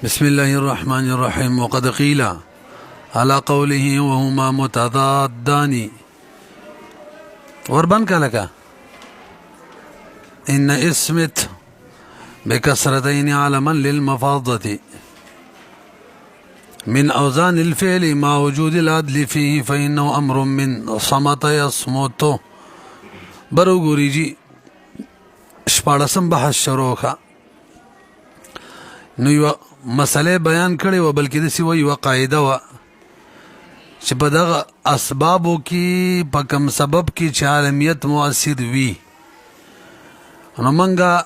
بسم الله الرحمن الرحيم. وقد قيل على قوله وهما متضادان وربان كالكا إن اسمت بكسرتين علما للمفاضة من أوزان الفعل مع وجود العدل فيه فإنه أمر من صمت يصمت. برو ګوريجي شپاړسم بحث شروع کا نو یو مسئله بیان کړي و بلکې د سی یو قاعده و چې په دغه اسبابو کې په کوم سبب کې چې عالمیت مؤثر وي نو منګه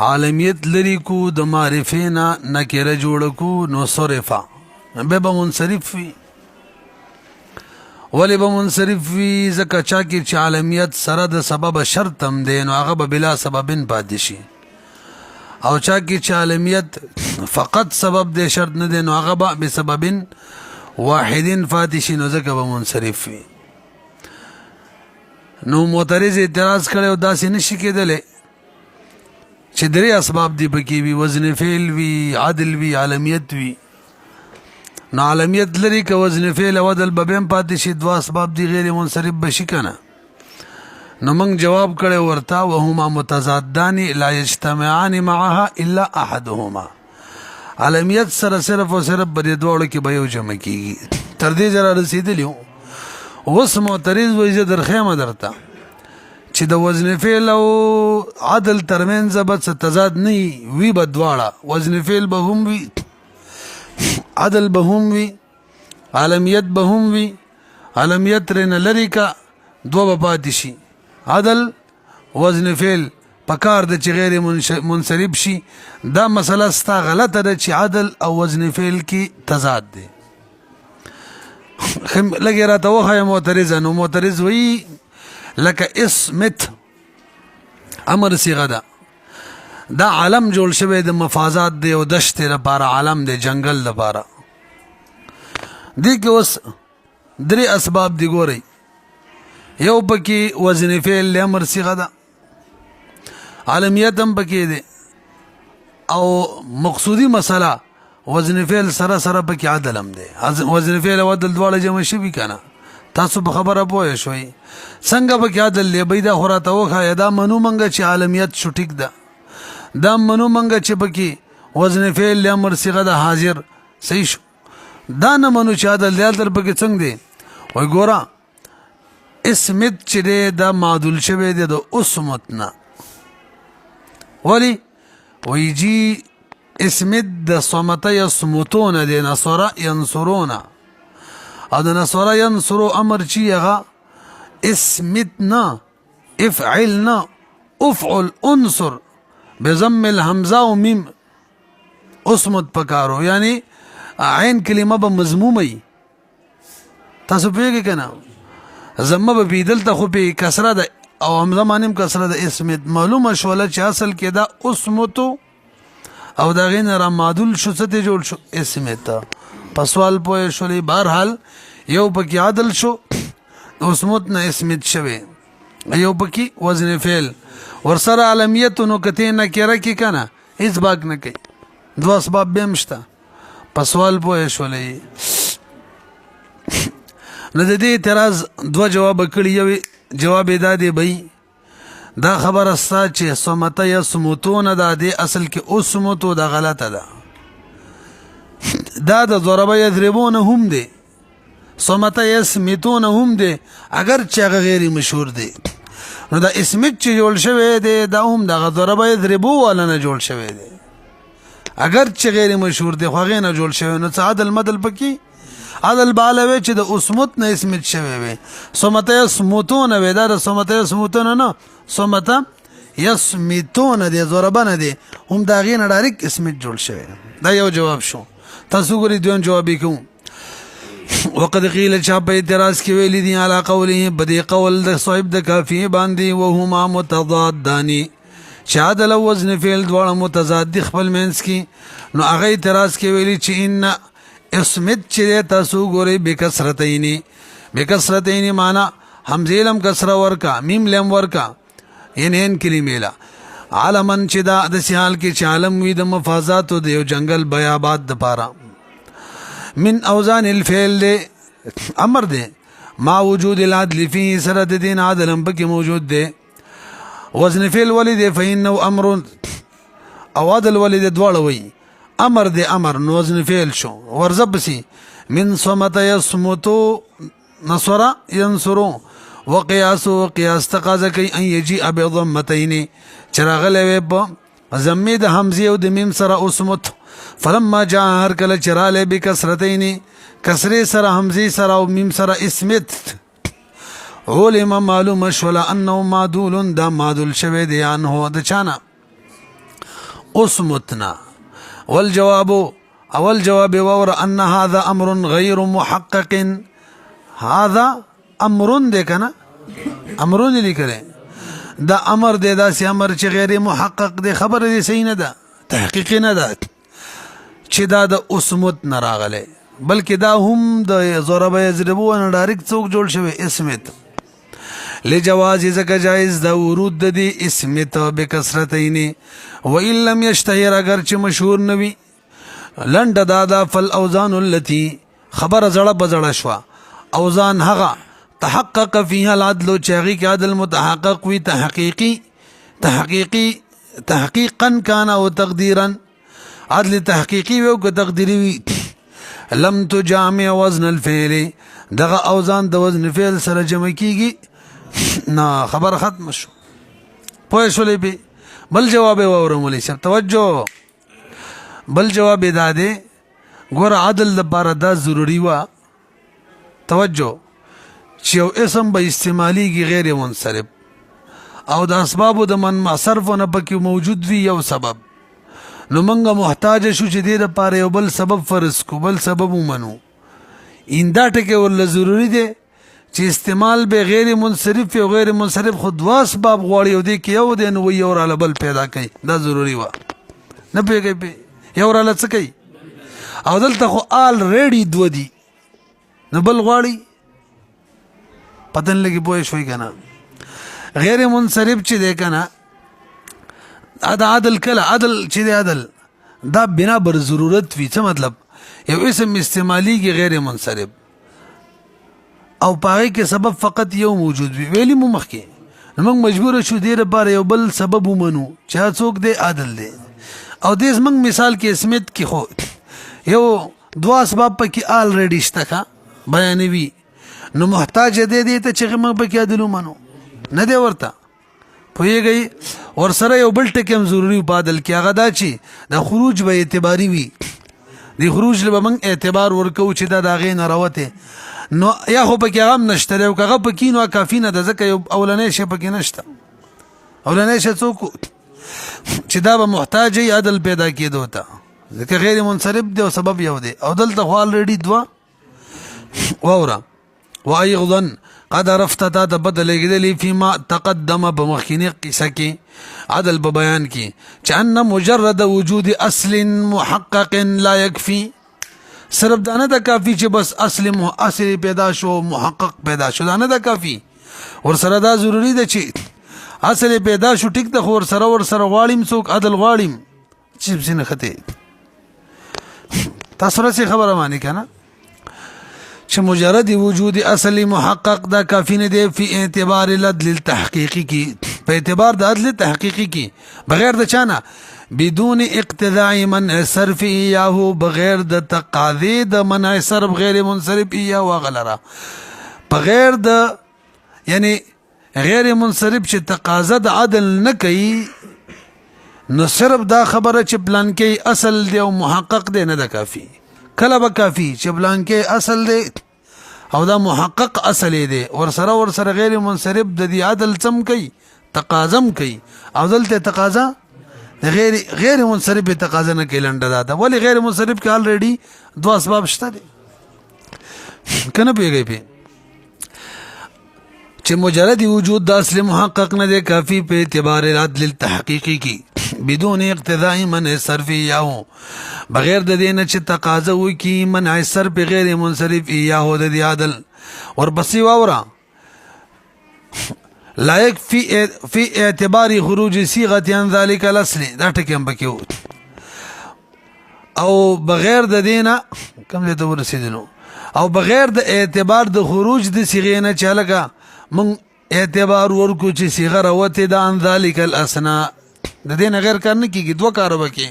عالمیت لري کو د معرفه نه نکره جوړ کو نو صرفه به منصرف وي ولی به منصرف وي ځکه چا کې چې عالمیت سره د سبب شرط هم دی نو هغه به بلا سبب پاتې شي او چا کې چې عالمیت فقط سبب دی شرط نه دی نو هغه به بسبب واحد فاتې شي نو ځکه به منصرف وي. نو معترض اعتراض کړي او داسې نشي کېدلی چې درې اسباب دی پکې وي وزن فعل وي عدل وي عالمیت وي نو عالمیت لري که وزن فعل او عدل به هم پاتې شي دوه اسباب دی غیر منصرف بشي کنه. نو موږ جواب کړی ورته وهما متضادان لا یجتمعان معها الا احدهما. عالمیت سره صرف او صرف په دې دواړو کې به یو جمع کیږي. تر دې ځره رسیدلی اوس معترض وایي زه درخیمه درته چې د وزن فعل او عدل ترمنځ به څه تضاد نه وي به دواړه وزن فعل به هم وي عدل به هم وي عالمیت به هم وي عالمیت ترېنه لرې که دوه به پاتې شي عدل وزن فعل پکار د چې غیر منصرف شي. دا مسله ستا غلطه ده چې عدل او وزن فعل کې تضاد دی. لږې راته وښیه معترضه نو معترض وایي لکه اسمت امر صیغه ده دا عالم جوړ شوی د مفازات دی او دشتې لپاره عالم دی جنگل لپاره دې کې اوس درې اسباب دی ګورئ یو پکې وزن فعل امر صيغه ده عالمیت هم پکې ده او مقصودی مسله وزن فعل سره سره پکې عدل هم ده وزن فعل او عدل دواړه جمع شوي کنه تاسو په خبره پوه شوي څنګه پکې عدل لبی دا خوراته وخه دا منو منګه چې عالمیت شو ټیک ده دا منو منګه چې پکې وزن فعل امر صيغه ده حاضر صحیح شو دا نه منو چې عدل دلته پکې څنګه دی وای ګورا اسمت چې دا معدول شوی دی د اسمت نه ولی ویجی اسمت د صمت یصمتون دی نصر ینصرون او د نصر ینصرو امر چی هغه اسمت نه افعل نه افعل انصر بضم الهمزه و میم اسمت پکارو یعنی عین کلمه به مضمومه تاسو پیږی کنه زمه به بیدل ته خو په کسره ده او همزه مانیم کسره ده اسمت معلومه شوله چې اصل کې دا اسمتو او دا غین را معدول شو څه ته جوړ شو اسمت په سوال پوه شولې بهرحال یو پکې عدل شو اسمت نه اسمت شوی یو پکې وزن فعل ورسره عالمیت نو کته نه کړه کې کنه هیڅ باک نه کوي دوه اسباب به مشته په سوال پوه شولې نو د دې اعتراض دوه جواب کړي یو جواب دا دی بھائی دا خبره ستا چې صمت یصمتون دا دی اصل کې اسمتو دا غلطه ده دا د ضرب یضربون هم دی صمت یصمتون هم دی اگر چې هغه غیر مشهور دی نو دا اسمت چې جوړ شوی دی دا هم د ضرب یضربو ولا نه جوړ شوی دی اگر چې غیر مشهور دی خو هغه نه جوړ شوی نو څه عدل مدل پکې عدل بالوي چې د اسمت نه اسمت شوی وي صمت یصمتون وي دا د صمت یصمتون نه صمت یصمتون دي ضربنه دي هم دا غین ډایرک اسمت جوړ شوی دا یو جواب شو. تاسو ګورئ دویم جواب کوم وقد قيل چا په اعتراض کې ویل دي علی قوله بدی قول د صاحب د کافی باندې وهما متضادان چې عدل او وزن فعل دواړه متضاد خپل منځ کې نو هغه اعتراض کې ویلي چې ان اسمت چې تاسو ګورئ بکسرتین معنا حمزه لم کسره ورکا میم لم ورکا ان کلمه لا علمن چې دا د سیال کې چې عالم وي د مفازاتو د یو جنگل بیاباد د پاره من اوزان الفعل دے امر دے ما وجود العدل فيه سره د دین عدل هم پکې موجود دے وزن فعل ولید فإنه امر او عدل ولید دواړه وي امر دے امر نو وزن فعل شو ورزبسي من صمت يصمت نصر ينصر وقياس قياس تقاضا کوي ان يجي بضمتين چراغله وي په ضمه د حمزه او د میم سره اسمت فلما جاء هر کله چراله بکسرتين کسره سره حمزه سره او میم سره اسمت علم معلوم شول انه معدول دا معدول شوی دی انه د چانا اسمتنا والجواب اول جواب ور ان هذا امر غير محقق هذا امر دې کنه امرون لیکره دا امر دې دا سي امر چې غیر محقق دې خبر دې صحیح نه ده تحقیق نه ده چې دا د اسمت نه راغله بلکې دا هم د ضرب یضربو نه ډایرکټ څوک جوړ شوی اسمت لجواز زکه جائز دا ورود د دې اسمت بکثرتین و ان لم يشتهر اگر چې مشهور نوي لند دادا فالاوزان التي خبر زړه بزړه شوا اوزان هغه تحقق فيها العدل چاغي کې عدل متحقق وي تحقيقا كان او تقديرا عدل تحقيقي او تقديري وي لم تجامع وزن الفعل دغه اوزان د وزن فعل سره جمع کیږي نه خبر ختم شو پوه شولې به بل جواب اورم ولې شپ توجه بل جواب داده ګور عدل لپاره دا ضروری وا توجه چې یو اسم به استعماليږي غیر منصرف او د اسبابو د من صرف نه پکې موجود وي یو سبب نو منګه محتاج شو چې دې لپاره یو بل سبب فرض کو بل سبب ومنو ایندا ټکه ول ضروری دی چې استعمال به غیر منصرف او غیر منصرف خود واسباب غواړي او دې کې یو دین وي یو را بل پیدا کوي دا ضروری و نه پیږي په یو را لڅ کوي او دلته خو الریډي دو دي نه بل غواړي پتن لګي پوه شوي کنه غیر منصرف چې دی کنه ادا عدل کله عدل چې دی عدل دا بنا بر ضرورت وي څه مطلب یو اسم استعمالي کې غیر منصرف او پاره کې سبب فقط یو موجود وي ویلی مو مخکې موږ مجبور شو دې لپاره یو بل سبب ومنو چې څوک دی عدل دی او دې موږ مثال کې اسمت کې خو یو دوا اسباب پکې الریډي شته کا بیانوي نو محتاج دې ته چې موږ پکې عدل ومنو نه دی ورته پوهیږي ور سره یو بل ټکم ضروری بادل کې هغه دا چې د خروج به اعتباري وي د خروج له موږ اعتبار ورکو چې دا داغې نه راوته نو یا خو پکې غم نشته او هغه پکې نو کافی نه ده ځکه یو اولنې شی پکې نشته اولنې شی څوک چې دا به محتاج عدل پیدا کېدو ته ځکه غیر منصرف دی او سبب یو دی او دلته خو الریډي دوا وورا وايضا قد عرفت تا بدل لګدلی فيما تقدم بمخکینه قصه کې عدل په بیان کې چې ان مجرد وجود اصل محقق لا يكفي صرف دانه دا کافی چې بس اصل پیدا شو محقق پیدا شو دانه دا کافی ور سره دا ضروری ده چې اصل پیدا شو ټیک د خور سره غواړم څوک عدل غواړم چې سینه خته تاسو راځي خبره مانی کنه چې مجرد وجود اصل محقق دا کافی نه دی په اعتبار العدل التحقیقی کی په اعتبار د عدل تحقیقی کی بغیر د چانه بدون اقتضاء منع صرف ایاه بغیر د تقاضی د منع صرف غیر منصرف ایاه وغلرا بغیر د یعنی غیر منصرف چې تقاضا د عدل نه کوي نو صرف دا خبره چې پلان کې اصل دی او محقق دی نه د کافی کله به کافی چې پلان کې اصل دی او دا محقق اصل دی ور سره غیر منصرف د دې عدل سم کوي تقاضم کوي او دلته تقاضا غیر منصرف تقاضا نه کوي لنډه ده ولی غیر منصرف کې الریډي دوه اسباب شته دي کنه پیږي په چې مجرد وجود د اصل محقق نه دی کافی په اعتبار العدل التحقیقی کی بدون اقتضاء منع صرف یاو بغیر د دینه چې تقاضا وکي منع صرف غیر منصرف یاو د عدل ورپسې واورا لایق فی اعتبار خروج صيغه عن ذلك الاصل دا ټکی هم پکې او بغیر د دینه کوم ته ورسېدلو او بغیر د اعتبار د خروج د صيغه نه چالکا من اعتبار ورکو چې صيغه راوته د عن ذلك الاسنا د دین غیر کار نه کیږي دوه کار وکي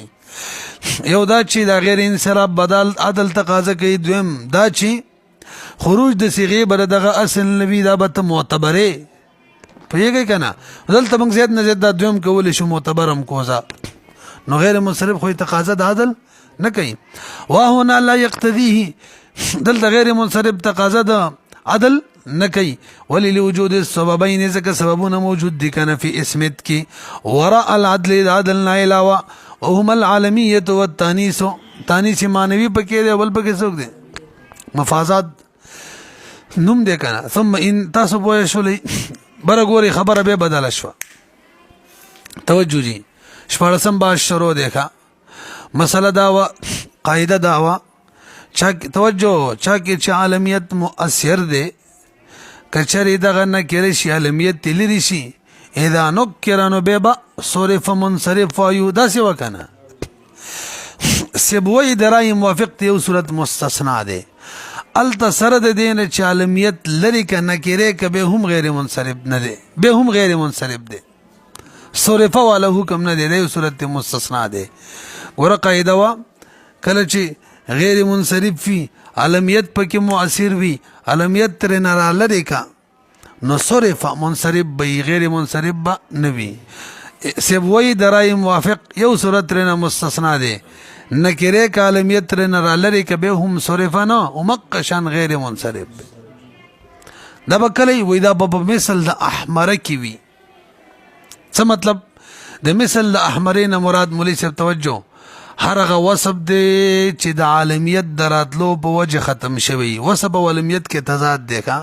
یو دا چې دا غیر انصراف بدل عدل تقاضا کوي دویم دا چې خروج د صيغه بر دغه اصل نبی دا به معتبره پیږي کنه دلته موږ زیات نه زیات دا دویم کول شو معتبرم کوزا نو غیر منصرف خو تقاضا د عدل نه کوي وهنا لا يقتضيه دلته غیر منصرف تقاضا د عدل نه کوي ولې لوجود السببين ذکر سببونه موجود دي کنه فی اسمت کی وراء العدل عدل نه علاوه وهم العالميه والتانيث تانيث مانوي پکې دی ول پکې څوک دی مفازات نوم دی کنه ثم ان تاسو پوه شولې برګوري خبره به بدل شو توجه جی شپارسم باز شروع دیکھا مسله داوا قاعده داوا چا توجه چا کې چې عالمیت مؤثر دی کچری دغه نه کړي شي عالمیت تلری شي اذا نکرانو بeba صرف منصرف وایو داسې وکنه سبوی درای موافق دی او صورت مستثنا دی التصر د دین چې عالمیت لری کنه کړي کبه هم غیر منصرف نه دی به هم غیر منصرف دی صرف والا حکم نه دی د صورت مستثنا دی ور قاعده وا کله چې غیر منصرف فی عالمیت پکې مؤثر وی عالمیت تر نه را لری کا نو صرف منصرف به غیر منصرف به نوی سبوی درای موافق یو صورت تر نه مستثنا دی نکره کالمیت تر نه را لری کبه هم صرفنا او مقشان غیر منصرف دا بکلی وې دا په مثل د احمر کی وی څه مطلب د مثل د احمرین مراد مولوی صاحب توجه هرغه وصف دی چې د عالمیت دراتلو په وجه ختم شوی وصف او عالمیت کې تضاد دی کا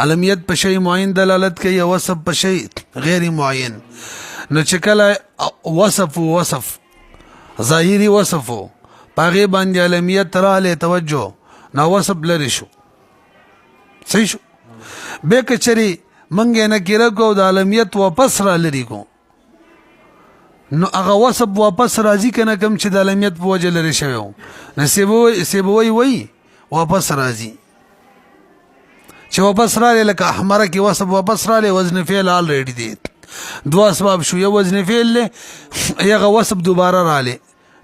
عالمیت په شی معین دلالت کوي او وصف په شی غیر معین نو چې کله وصف ظاهری وصفو پاغه باندې عالمیت رااله توجه نو وصف لري شو صحیح شو به کچري منګه نه کېره کو د عالمیت واپس را لري کو نو هغه وصف واپس راځي کنه کم چې د عالمیت په وجه لري شوی نسبوي وای واپس راځي چې واپس را لکه احمر کې وصف واپس را لې وزن فعل الریډي دی دو اسباب شو یو وزن فعل له یغه وصف دوباره را لې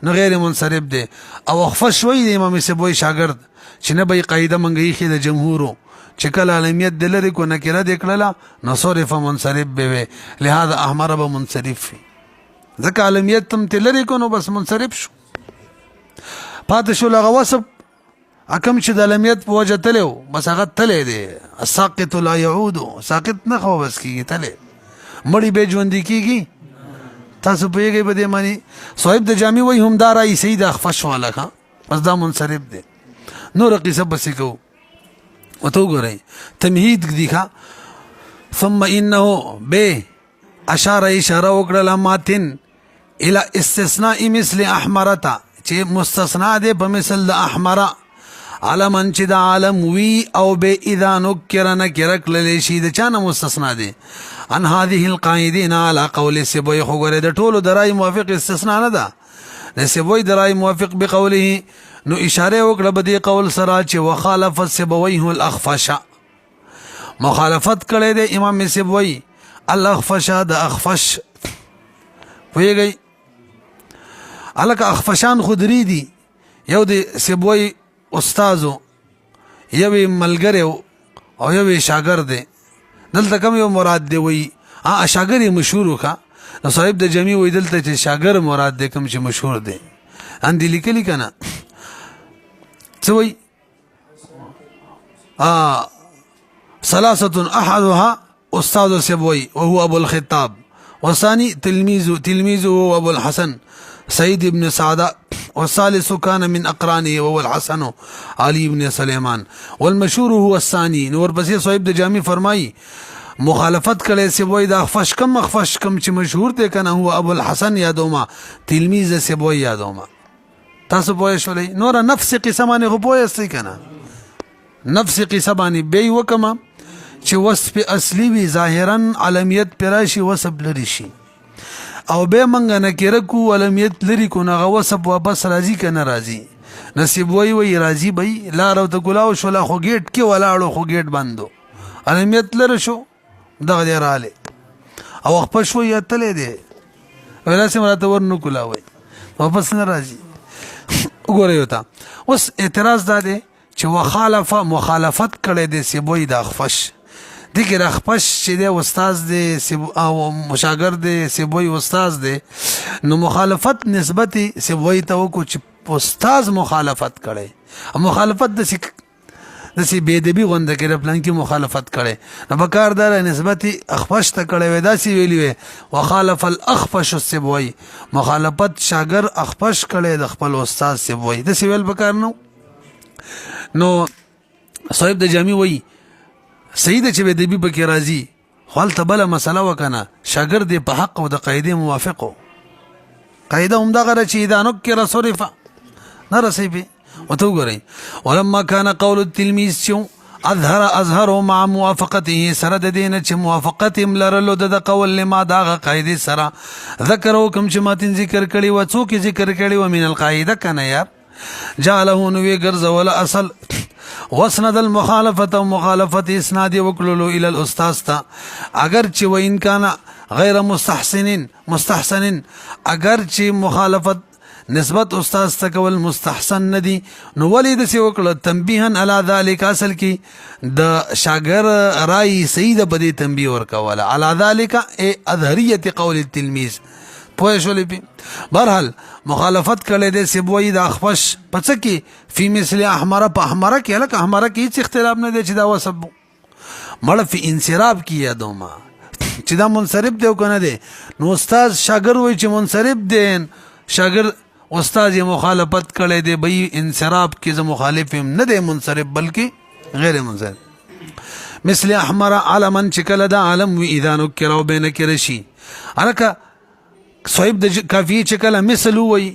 نو غیر منصرف دی او خفش شوی د امام سبوی شاګرد چې نه به قاعده منګي خې د جمهورو چې کله عالمیت دلری کو نکره دکړه نو صرف منصرف به لہذا احمر به منصرف ځکه عالمیت تم تلری کو نو بس منصرف شو پات شو لغه وصف حکم چې د عالمیت په وجه تلو بس هغه تلې دی الساقط لا يعود ساقط نه خو بس کیږي تلې مړی به ژوند کیږي تاسو په یوه بده معنی صاحب د جامع وای هم دار ای سید اخفش والا کا بس دا منصرف دی نور قصه بس کو وتو غره تمهید دیکھا ثم انه به اشاره اشاره وکړه ماتن الى استثناء مثل احمرتا چې مستثنا دی په مثل د احمره علمن چې د عالم وی او به اذا نکر نکر کړل شي د چانه مستثنا دی ان هذه القاعدين على قول سبوي خو غره د ټولو درای موافق استثناء نه ده د سبوي درای موافق بقوله نو اشاره وکړه به دی قول سره چې وخالف سبويه الاخفش مخالفت کړي د امام سبوي الاخفش د اخفش ویږي الک اخفشان خودری دي یو د سبوي استادو یوې ملګری او یوې شاګرد دلته کوم یو مراد دی وی شاګرد مشهور کا نو صاحب د جمی وی دلته چې شاګرد مراد دی کوم چې مشهور دی اندې لیکلی کنه څه وی ثلاثه احدها استاد سبوي وهو ابو الخطاب والثاني تلميذه ابو الحسن سعيد بن سعداء والثالث كان من اقرانه وهو الحسن علي بن سليمان والمشهور هو الثاني نور بس صاحب د جامع فرمای مخالفت کړي سبوي د اخفش کم چې مشهور دی کنه هو ابو الحسن یادوما تلميذ سبوي یادوما تاسو پوه شولې نور نفس قسمانه خو پوه استي کنه نفس قسمانه به وکما چې وصف اصلي وي ظاهرا علمیت پر راشي وصف لري شي او به منګه نکره کو علمیت لري کو نه وصف واپس راځي کنه راځي نصیب وی راځي به لار او ته ګلاو شو لا خو گیټ کې ولاړو خو گیټ بندو علمیت لري شو دغه دی رااله او خپل شو یتلې دی ولاسه مرته ورنو کولاوي واپس نه راځي وګورئ وتا اوس اعتراض دا دی چې مخالفت کړي دي سیبوی د اخفش دغه اخفش چې د استاد دی او مشاګرد دی سیبوی استاد دی نو مخالفت نسبتي سیبوی ته وکړو چې استاد مخالفت کړي مخالفت د سی بيدبي غونډه کې پلان کې مخالفت کړي نو بکاردار نسبتي اخفش ته کړي ودا سی ویلی وي وخالف الاخفش السبوي مخالفت شاګر اخفش کړي د خپل استاد سیبوی د سی ویل بکار نو صاحب د جامع وی سید چې بيدبي بکې راځي خپل تبله مسله وکنه شاګر دی په حق او د قاعده موافقو قاعده هم دا غره چې اذا نكر صرف نه رسیبي وتوګري ولما كان قول التلميذ شو اظهر مع موافقته سرد دين چې موافقتهم لرلو د قول لما دا قاعده سره ذکرو کوم چې ماتن ذکر کړي و څوک ذکر کړي و من القاعده کنه یار جعله نو غرز ولا اصل وسند المخالفه مخالفه اسناد وكللو الى الاستاذ تا اگر چې و ان کان غیر مستحسن اگر چې مخالفت نسبت استاد تکول مستحسن ندی نو ولید سی وکړه تنبیها علی ذلک اصل کی د شاګر رای سید بدی تنبیه ورکوله علی ذلک اظهریه قول التلميذ پوه شولې په برحال مخالفت کړي د سیبوی د اخفش پڅ کی فی مثل احمر په احمر کې لکه احمر کې هیڅ اختلاف نه دی چې دا وسب مړ فی انصراف کی یادوما چې دا منصرف دی کنه دی نو استاد شاګر وای چې منصرف دین شاګر استاد یې مخالفت کړي دی به انصراف کې ز مخالف نه دی منصرف بلکې غیر منصرف مثل احمر علما شکل دا علم و اذا نكر بين كرشي الکه صاحب د کافی شکل مثل وای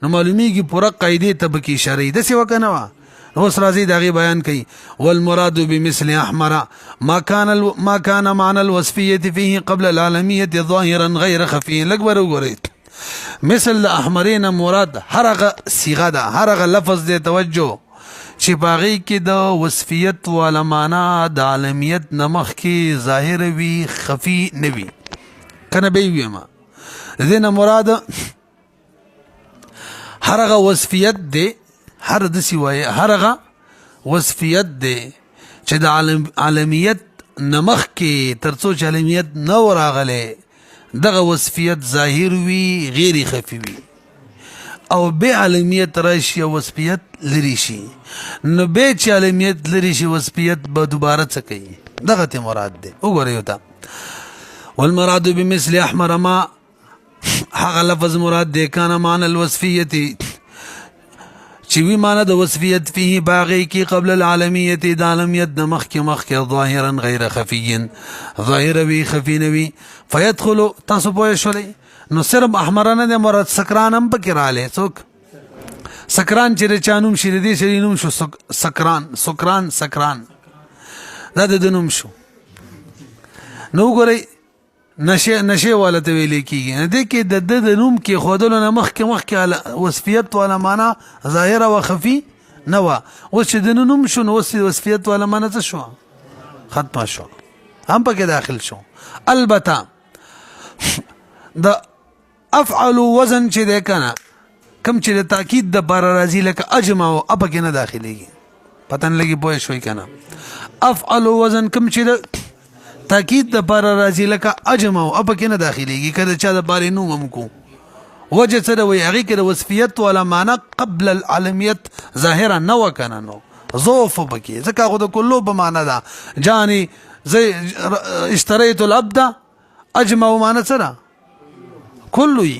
نو معلومیږي پوره قاعده تبکی شرعي د سی وکنه وا نو سرازي دغه بیان کوي والمراد بمثل احمر ما كان معنى الوصفيه فيه قبل العالميه ظاهرا غير خفي لګور وګورئ مثل احمرین مراد هرغه صيغه ده هرغه لفظ دی توجه چې باغی کې د وصفیت ولا معنا د عالمیت نمخ کې ظاهر وی خفي نوي کنه به ویما دینه مراد هرغه وصفیت دی هر د سیوای هرغه وصفیت دی چې د عالمیت نمخ کې ترڅو چې عالمیت نو راغله دغه وصفیت ظاهر وی غیر خفي وی او به عالمیت راشي وصفیت لري شي نو به چې عالمیت لري شي وصفیت به دوباره څه کوي دغه ته مراد دی وګورئ وتا والمراد بمثل احمر ما هغه لفظ مراد دی کان معنی الوصفیه چې وی معنی د وصفیت فيه باغی کی قبل العالمیه د عالمیت د مخ کې ظاهرا غیر خفي ظاهر وی خفي نوي فيدخل تاسو پوه شولې نو صرف احمرانه د مراد سکران هم پکې رااله څوک سکران چې چانوم شری دي شرینوم شو سکران دا د دنوم شو نو ګورئ نشه والته ویل کیږي د کې د نوم کې خودلو نه مخ کې وصفیت ولا معنا ظاهره او خفي نه وا او چې د نوم شو نو وصفیت ولا معنا څه شو ختم شو هم پکې داخل شو البته د افعل وزن چې ده کنه کم چې د تاکید د بار راځي لکه اجمع او اپکې نه داخليږي پتن لګي پوه شوي کنه افعل وزن کم چې د تاکید د بار راځي لکه اجمع او اپکې نه داخليږي کله چې د بار نوم هم کو وجه سره وي هغه کې د وصفیت ولا معنا قبل العالمیت ظاهرا نو کنه نو ضعف پکې ځکه خو د کلو په معنا ده جاني زي اشتريت العبد اجمع معنا سره کلوي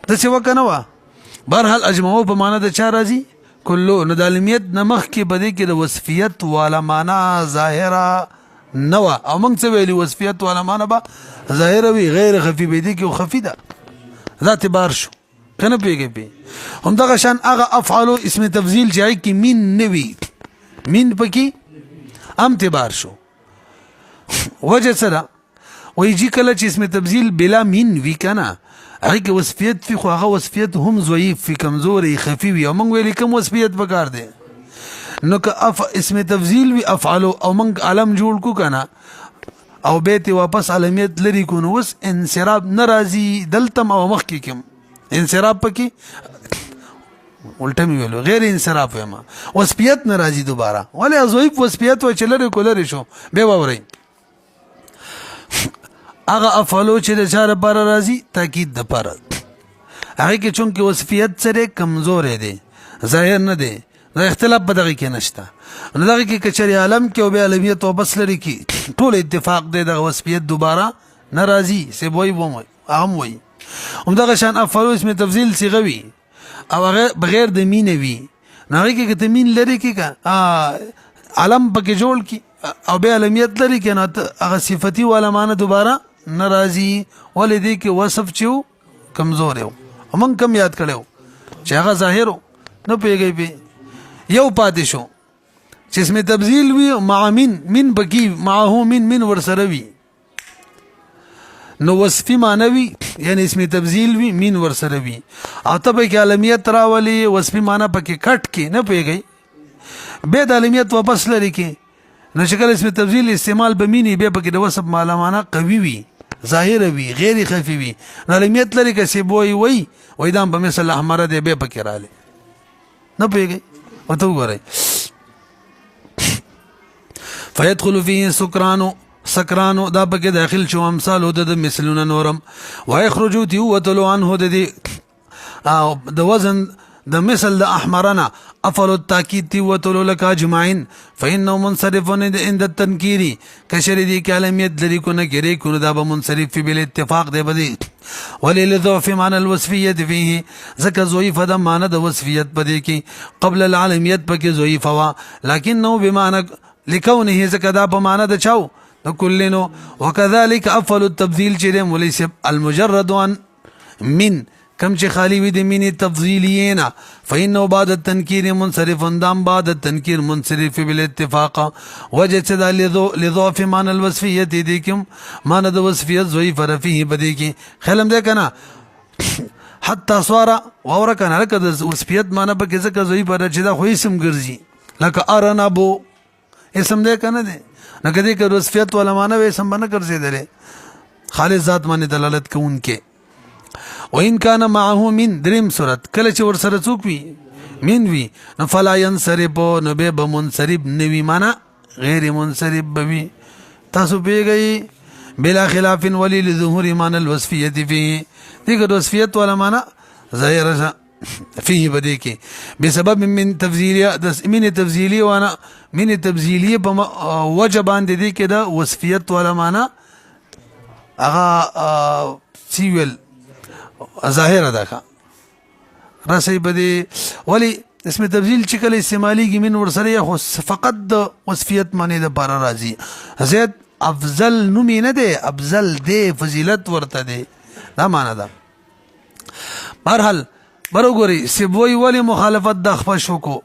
د څه وکنه وا برحال اجمعو په معنا د چا راځي کلو نو د عالمیت نمخ کې بده کې د وصفیت ولا معنا ظاهره نو او موږ څه ویلي وصفیت ولا معنا با ظاهره وی غیر خفي بده کې خفي ده ذات بار شو کنه پیږي هم دغه شان هغه افعال اسم تفضیل جای کې من نوي من پکې ام اعتبار شو. وجه سره وای جی کله چې اسم تبذیل بلا مین وی کنه هغه کې وصفیت فی خو هغه وصفیت هم ضعیف فی کمزوري خفي وي او موږ ویل کوم وصفیت پکار دی نو که اسم تبذیل وی افعل او موږ علم جوړ کو کنه او بیت واپس علمیت لري کو نو وس انصراف ناراضي دلتم او مخ کې کوم انصراف پکې الټه می ویلو غیر انصراف ما وصفیت ناراضي دوباره ولی ضعیف وصفیت و چلره کولر شو به ووري هغه افعلو چې د چاره پر راضي تاکید د پر هغه کې چون کې وصفیت سره کمزور دی ظاهر نه دی دا اختلاف په دغه کې نشته نو دغه کې کچري عالم کې او به علمیت او بس لري کې ټول اتفاق دی د وصفیت دوباره ناراضي سی وای وای هم وای هم دغه شان افعلو اسم تفضیل صيغوي او هغه بغیر د مینه وی نه کې ته مين لري کې علم پکې جوړ کی او به علمیت لري کې نه هغه صفتی ولا معنی دوباره ناراضي ولدي کې وصف چو کمزور یو ومن کم یاد کړو چې هغه ظاهر نو پیږي په یو پاتې شو چې اسم تبذیل وی مع من بکی معه من ورسره وی نو وصفی معنوي یعنی اسم تبذیل وی من ورسره وی او ته کې علمیت راولي وصفی معنی پکې کټ کې نه پیږي به د علمیت واپس لري کې نو شکل اسم تبذیل استعمال بمینی به پکې د وصف معلومانه قوي وی ظاهر وی غیر خفي وی علمیت لري کې سی بوئی وای دام په مثل احمر دی به پکې رااله نه پیږي او ته وګورئ فيدخل فيه سكرانو دا پکې داخل شو امثال د مثلون نورم ويخرجوا تيوتلو عنه د وزن د مثل د احمرنا افعل التاكيد تيوتلو لك اجمعين فانه منصرف عند التنكير كشردي كلميت لري كنا غيري كنا دا منصرف بالاتفاق ده بدي وللضعف معنى الوصفيه فيه ذكر ضعيف د معنى د وصفیت پدې کې قبل العالمیت پکې ضعیف وا لكنه بمعنى لكونه زکدا په معنا د چاو د کلینو وکذلك افعل التبذيل چې د وليس المجرد عن من كم چې خالی وي د من تفضیلینا فانه بعد التنكير منصرف دام بعد التنكير منصرف بالاتفاق وجد لضعف معنى الوصفيه دي کوم معنی د وصفیت ضعیف رفيه بدی کې خلم ده کنه حتى صار وور کنه لکه د وصفیت معنی په کې ځکه ضعیف را چې دا خو اسم ګرځي لکه ارنبو اسم ده کنه ده نه کدی که وصفیت ولا معنی و اسم بنه ګرځي دره خالص ذات باندې دلالت کوونکې وان كان معه من دریم صورت کله چې ور سره څوک وي من وی نو فلا ينصرف نو به منصرف نوی معنا غیر منصرف بوي تاسو پیږئ بلا خلاف ولي لظهور معنى الوصفيه فيه دغه وصفیت ولا معنا ظاهر فيه بدی کې بسبب من تفضیلیه د من تفضیلیه وانا من تفضیلیه په وجه باندې دي کې دا وصفیت ولا معنا هغه سیول ظاهر ده راسي بدی ولی اسم تبذیل چې کله استعمالي کې من ورسره خو فقط د وصفیت معنی د بار راځي زید افضل نومي نه دی افضل دی فضیلت ورته دی دا معنا ده برحال برګوري سبوي ولی مخالفت د خپش کو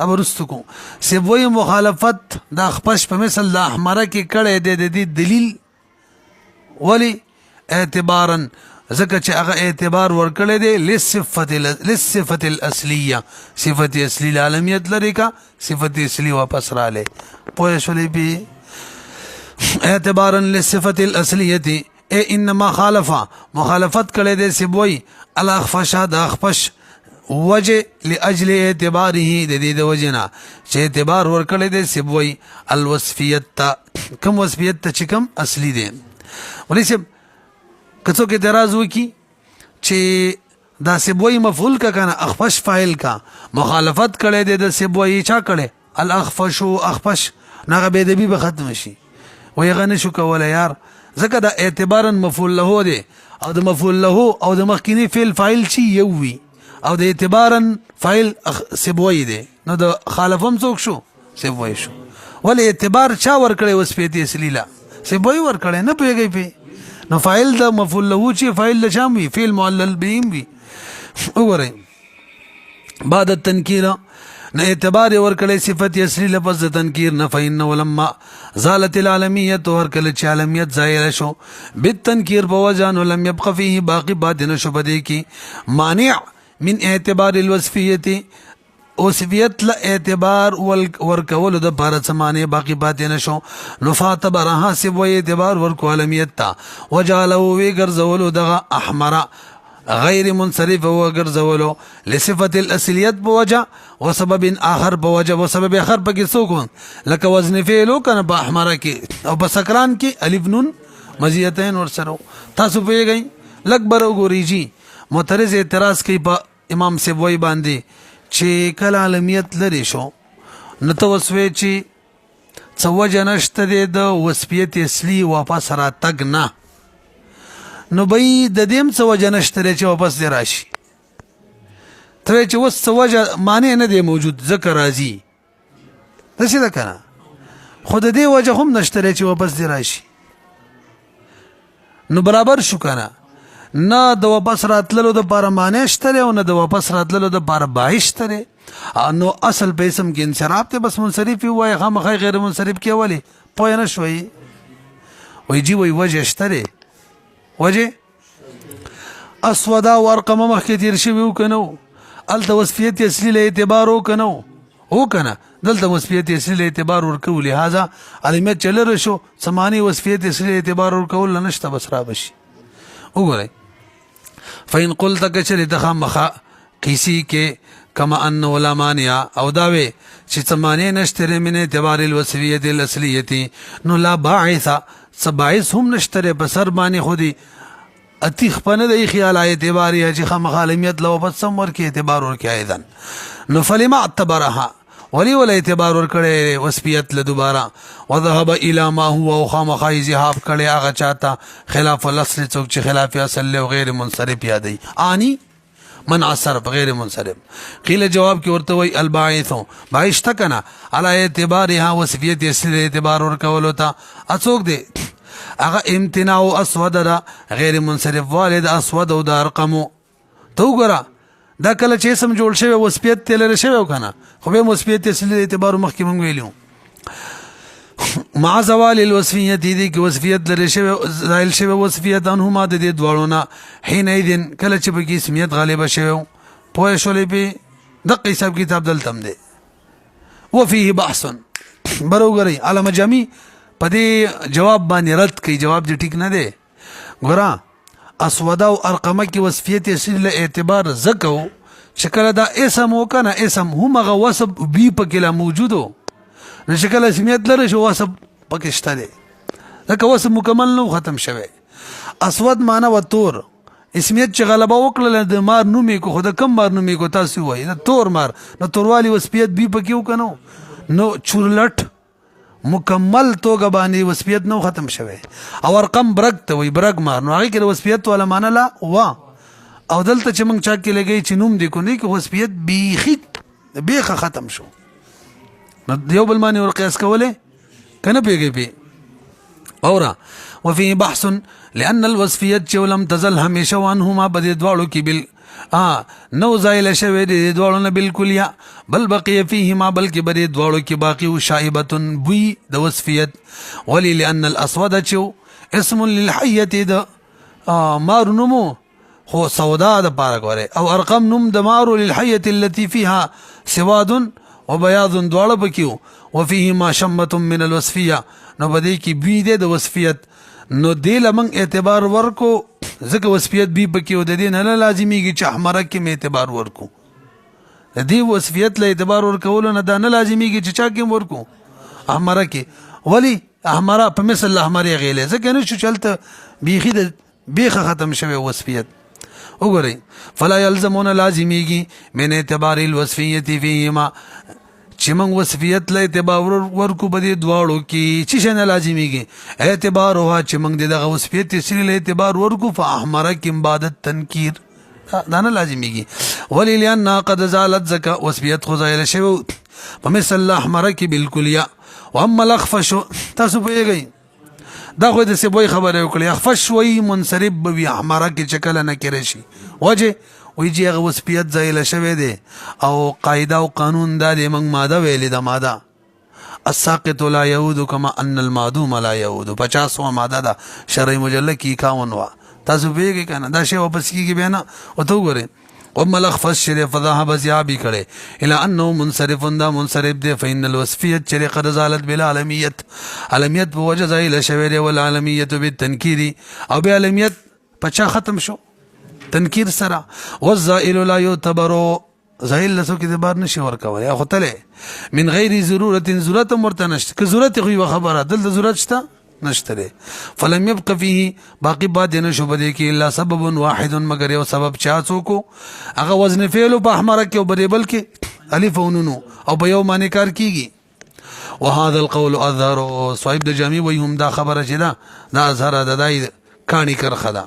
ابرست کو سبوي مخالفت د خپش په مثل د احمره کې کړه د دلیل ولی اعتبارا ځکه چې هغه اعتبار ورکړی دی لصفت الاصلیه صفت اصلی العالمیت لري کا صفت اصلی واپس را لې پوه شولې به اعتبارا لصفت الاصلیه اي انما مخالفت کړی دی سبوي الاخفش د اخفش وجه لاجل اعتباره د دې د وجنا چې اعتبار ورکړی دی سبوي الوصفیت کوم وصفیت چې کوم اصلي دی ولې کڅو کې اعتراض وکي چې دا سبوي مفعول کا کنه اخفش فاعل کا مخالفت کړي د سبوي چا کړي الاخفش اخفش نغه به دبي به ختم شي وي غنه شو کوله یار زکه دا اعتبارا مفعول له دی او د مفعول له او د مخکینی فعل فاعل شي یووي او د اعتبارا فاعل سبوي دی نو د خالفم څوک شو سبوي شو ول اعتبار چا ور کړي وسپېتی اصليلا سبوي ور کړي نه پیږي په نو فاعل د مفعول له چې فاعل د شامي فعل معلل بهم وي وګورئ بعد التنکیر نه اعتبار ورکړی صفت اصلي لفظ د تنکیر نه فإنه لما زالت العالمیت ورکړل چې عالمیت ظاهر شو بالتنکیر په وجه نو لم يبق فيه باقي باطن شو بده کې مانع من اعتبار الوصفیت وصفیت له اعتبار ورکول د بار سمانه باقی باطن شو نفاتبرها سب و اعتبار ورکو عالمیت تا وجعله وی ګرځولو دغه احمر غیر منصرف و ګرځولو لصفت الاصلیت بوجه وسبب اخر بوجه وسبب اخر پکې سوکون لکه وزن فعلو کنه په احمر کې او په سکران کې الف نون مزیتین ورسره تاسو پیږئ لکبر وګورئ معترض اعتراض کوي په امام سیبوی باندې چې کله عالمیت لري شو نو ته وسوي چې څه وجه نشته د وصفیت اصلي واپس را تګ نه نو به د دې څه وجه نشته چې واپس دی راشي ته چې وس څه وجه معنی نه دی موجود ذکر راځي داسې ده که نه خو د دې وجه هم نشته چې واپس دی راشي نو برابر شو که نه نه د واپس راتللو د پاره معنی شته او نه د واپس راتللو د پاره باعث شته نو اصل په اسم کې انصراف ته بس منصرف وي خامخا غیر منصرف کې ولی پوه نه شوي وای جی وای وجه شته وجه اسودا ورقم مخکې تیر شوي وکنو الته وصفیت اصلي له اعتبار وکنو وکنه دلته وصفیت اصلي له اعتبار ورکو لہذا علامت چلر شو سمانی وصفیت اصلي له اعتبار ورکول نشته بس را بشي وګورئ فإن قلت کچری تخمخا قیسی کې کما ان ولا مانع او داوی چې سمانی نشتره من اعتبار الوصفیت الاصلیت نو لا باعث سباعث هم نشتره په سر باندې خودي اتیخ پنه د خیال اعتبار یا چې خامخالمیت لو په سمور کې اعتبار ورکې ایدن نو فلما اعتبرها ولی ولا اعتبار ورکړي وصفیت له دوباره وذهب الى ما هو خامخای ذهاب کړي هغه چاته خلاف الاصل څوک چې خلاف اصل او غیر منصرف یادي اني من اثر غیر منصرف قيل جواب کې ورته وي الباعث باعث تکنا على اعتبارها وصفیت اصل اعتبار ورکول ته اڅوک دي هغه امتناع اسود دا غیر منصرف والد اسود او د ارقمو تو ګره دا کله چې سم جوړ شوی وصفیت تل شوی کنه خو به وصفیت اصلي اعتبار مخکې مونږ ویلو مع زوال الوصفیت دي کې وصفیت لري شوی زائل شوی وصفیت انهما د دې دواړو نه حين اذن کله چې به اسمیت غالبه شوی پوه شولې په دغه حساب کتاب دلته دی وفيه بحث بروګری علامه جامی په دې جواب باندې رد کوي جواب دې ټیک نه دی ګورا اسودا او ارقمه کې وصفیت اصلي له اعتبار زکو شکل دا اسم وکنه اسم هم غ وصف بي پکې لا موجودو نو شکل اسمیت لري شو وصف پکې شته دی دا وصف مکمل نو ختم شوه اسود معنی و تور اسمیت چې غلبه وکړه د مار نومې کو خود کم مار نومې کو تاسو وای دا تور مار نو توروالي وصفیت بي پکې وکنو نو چورلټ مکمل توګه باندې وصفیت نو ختم شوه او رقم برګ ته وي برګ مار نو هغه کې وصفیت ولا معنا لا وا او دلته چې موږ چا کې لګی چې نوم دی کو نه کې وصفیت بیخي بیخه ختم شو نو دیو بل معنی ور قیاس کوله کنه پیږي پی اورا وفي بحث لان الوصفیت لم تزل همیشه وانهما بد دوالو کې بل نو زایل شوی دی دوالو نه بالکل بل بقي فيهما بلکې بری دوالو کې باقی او شائبه بوی د وصفیت ولي لان الاسود چو اسم للحيه د مار نمو هو سودا د پاره غره او ارقم نم د مار للحيه التي فيها سواد وبياض دوالو بکیو وفيهما شمه من الوصفيه نو بدی کی بی د وصفیت نو دی لمن اعتبار ورکو ځکه وصفیت بی بکی او د دې نه لازمیږي چې احمره کې اعتبار ورکو د دې وصفیت له اعتبار ورکول نه دا نه لازمیږي چې چا کې ورکو احمره کې ولی احمره په مثل الاحمر غیله ځکه نه شو چلته بیخي د بیخه ختم شوی وصفیت وګورئ فلا يلزمون لازمیږي من اعتبار الوصفیت فيهما چې موږ وصفیت له اعتبار ورکو بده دواړو کې چې شنه لازمیږي اعتبار هوا چې موږ دغه وصفیت اصلي له اعتبار ورکو فاحمره کې عبادت تنکیر دا نه لازمیږي ولی لئن قد زالت زکا وصفیت خو زایل شوی په مثل الاحمره کې بالکلیه واما الاخفش تاسو پیږئ دا خو د سبوی خبره وکړي اخفش وی منصرف به احمره کې شکل نه کړی شي وجه وی چې هغه وصفیت ځایله شوی دی او قاعده او قانون دا دی موږ ماده ویلې ده ماده الساقط لا يعود كما ان المعدوم لا يعود 50 ماده ده شرعي مجله کې 51 وا تاسو پیږئ کنه دا شی واپس کیږي به نه او ته وګورئ وما الاخفض شرع فذهب ذهابي کړي الى انه منصرف دا منصرف دی فإن الوصفیت شرع قد زالت بالعالمیت عالمیت په وجه ځایله شوی دی والعالمیت بالتنکیر او به عالمیت پچا ختم شو تنکیر سره والزائل لا يعتبر زائل لسو کې د بار نشي ورکول یا خطله من غیر ضرورت مرته نشته که ضرورت خو خبره دلته ضرورت شته نشته فلم يبق فيه باقي بعد نه شو بده کې الا سبب واحد مگر یو سبب چا څوک هغه وزن فعل په احمر کې او بریبل کې الف او نون او په یو معنی کار کیږي وهذا القول اظهر صاحب د جامع وي هم دا خبره چې دا اظهر د دای کانی کر خدا